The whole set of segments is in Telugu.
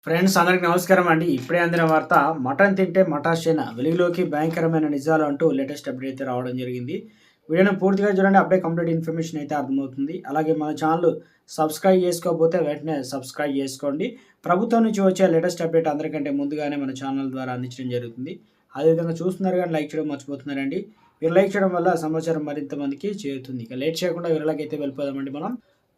ఫ్రెండ్స్ అందరికి నమస్కారం అండి. ఇప్పుడే అందిన వార్త, మటన్ తింటే మటాషేన వెలుగులోకి భయంకరమైన నిజాలు అంటూ లేటెస్ట్ అప్డేట్ అయితే రావడం జరిగింది. వీడియోని పూర్తిగా చూడండి, అప్పుడే కంప్లీట్ ఇన్ఫర్మేషన్ అయితే అర్థమవుతుంది. అలాగే మన ఛానల్ సబ్స్క్రైబ్ చేసుకోకపోతే వెంటనే సబ్స్క్రైబ్ చేసుకోండి. ప్రభుత్వం నుంచి వచ్చే లేటెస్ట్ అప్డేట్ అందరికంటే ముందుగానే మన ఛానల్ ద్వారా అందించడం జరుగుతుంది. అదేవిధంగా చూస్తున్నారు కానీ లైక్ చేయడం మర్చిపోతున్నారండి. మీరు లైక్ చేయడం వల్ల సమాచారం మరింత మందికి చేరుతుంది. ఇక లేట్ చేయకుండా వీళ్ళకైతే వెళ్ళిపోదామండి మనం.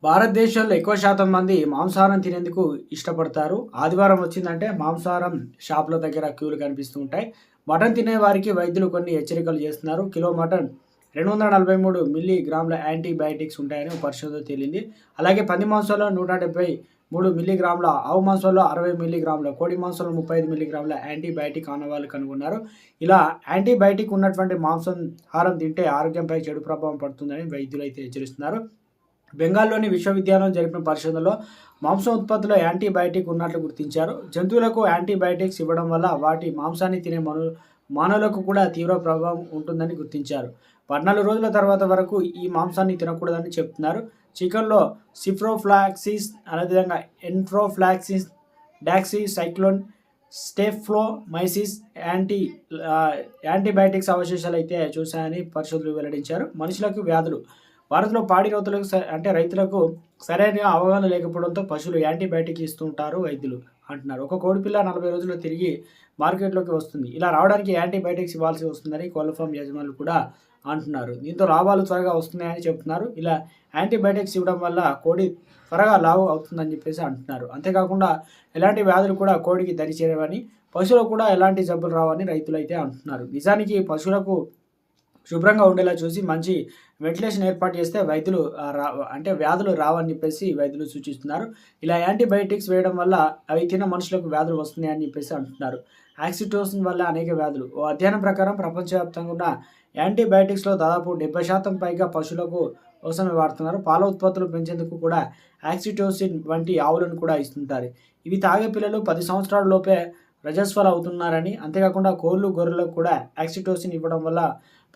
భారతదేశంలో ఎక్కువ శాతం మంది మాంసాహారం తినేందుకు ఇష్టపడతారు. ఆదివారం వచ్చిందంటే మాంసాహారం షాపుల దగ్గర క్యూలు కనిపిస్తూ ఉంటాయి. మటన్ తినే వారికి వైద్యులు కొన్ని హెచ్చరికలు చేస్తున్నారు. కిలో మటన్ 243 మిల్లీగ్రాముల యాంటీబయాటిక్స్ ఉంటాయని పరిశోధన తేలింది. అలాగే పంది మాంసంలో 173 మిల్లీగ్రాముల, ఆవు మాంసంలో 60 మిల్లీగ్రాముల, కోడి మాంసంలో 35 మిల్లీగ్రాముల యాంటీబయాటిక్ ఆనవాళ్లు కనుగొన్నారు. ఇలా యాంటీబయాటిక్ ఉన్నటువంటి మాంసాహారం తింటే ఆరోగ్యంపై చెడు ప్రభావం పడుతుందని వైద్యులు అయితే హెచ్చరిస్తున్నారు. బెంగాల్లోని విశ్వవిద్యాలయం జరిపిన పరిశోధనలో మాంసం ఉత్పత్తిలో యాంటీబయాటిక్ ఉన్నట్లు గుర్తించారు. జంతువులకు యాంటీబయాటిక్స్ ఇవ్వడం వల్ల వాటి మాంసాన్ని తినే మానవులకు కూడా తీవ్ర ప్రభావం ఉంటుందని గుర్తించారు. 14 రోజుల తర్వాత వరకు ఈ మాంసాన్ని తినకూడదని చెప్తున్నారు. చికెన్లో సిప్రోఫ్లాక్సిస్, అదేవిధంగా ఎంట్రోఫ్లాక్సిస్, డాక్సిసైక్లోన్, స్టెఫ్లోమైసిస్ యాంటీబయాటిక్స్ అవశేషాలు అయితే చూశాయని పరిశోధకులు వెల్లడించారు. మనుషులకు వ్యాధులు. భారత్లో పాడి రైతులకు సరైన అవగాహన లేకపోవడంతో పశువులు యాంటీబయాటిక్ ఇస్తుంటారు వైద్యులు అంటున్నారు. ఒక కోడిపిల్ల 40 రోజుల్లో తిరిగి మార్కెట్లోకి వస్తుంది. ఇలా రావడానికి యాంటీబయాటిక్స్ ఇవ్వాల్సి వస్తుందని కోళ్ల ఫామ్ యజమానులు కూడా అంటున్నారు. దీంతో లాభాలు త్వరగా వస్తున్నాయని చెప్తున్నారు. ఇలా యాంటీబయాటిక్స్ ఇవ్వడం వల్ల కోడి త్వరగా లావు అవుతుందని చెప్పేసి అంటున్నారు. అంతేకాకుండా ఎలాంటి వ్యాధులు కూడా కోడికి దరిచేరవని, పశువులకు కూడా ఎలాంటి జబ్బులు రావని రైతులు అయితే అంటున్నారు. నిజానికి పశువులకు శుభ్రంగా ఉండేలా చూసి మంచి వెంటిలేషన్ ఏర్పాటు చేస్తే వ్యాధులు రావని చెప్పేసి వైద్యులు సూచిస్తున్నారు. ఇలా యాంటీబయాటిక్స్ వేయడం వల్ల అవి తిన్న మనుషులకు వ్యాధులు వస్తున్నాయని చెప్పేసి అంటున్నారు. ఆక్సిటోసిన్ వల్ల అనేక వ్యాధులు. ఓ అధ్యయనం ప్రకారం ప్రపంచవ్యాప్తంగా ఉన్న యాంటీబయాటిక్స్లో దాదాపు 70% పైగా పశువులకు కోసమే వాడుతున్నారు. పాల ఉత్పత్తులు పెంచేందుకు కూడా ఆక్సిటోసిన్ వంటి ఆవులను కూడా ఇస్తుంటారు. ఇవి తాగే పిల్లలు 10 సంవత్సరాల లోపే రజస్వల అవుతున్నారని, అంతేకాకుండా కోళ్ళు, గొర్రెలకు కూడా ఆక్సిటోసిన్ ఇవ్వడం వల్ల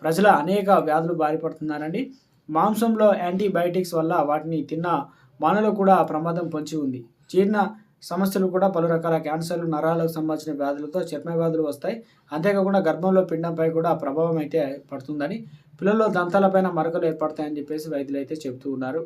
ప్రజల అనేక వ్యాధులు బారిపడుతున్నారండి. మాంసంలో యాంటీబయాటిక్స్ వల్ల వాటిని తిన్న మానవులకు కూడా ప్రమాదం పొంచి ఉంది. జీర్ణ సమస్యలు కూడా, పలు రకాల క్యాన్సర్లు, నరాలకు సంబంధించిన వ్యాధులతో చర్మ వ్యాధులు వస్తాయి. అంతేకాకుండా గర్భంలో పిండంపై కూడా ప్రభావం అయితే పడుతుందని, పిల్లల్లో దంతాలపైన మరకలు ఏర్పడతాయని చెప్పేసి వైద్యులు అయితే చెబుతూ ఉన్నారు.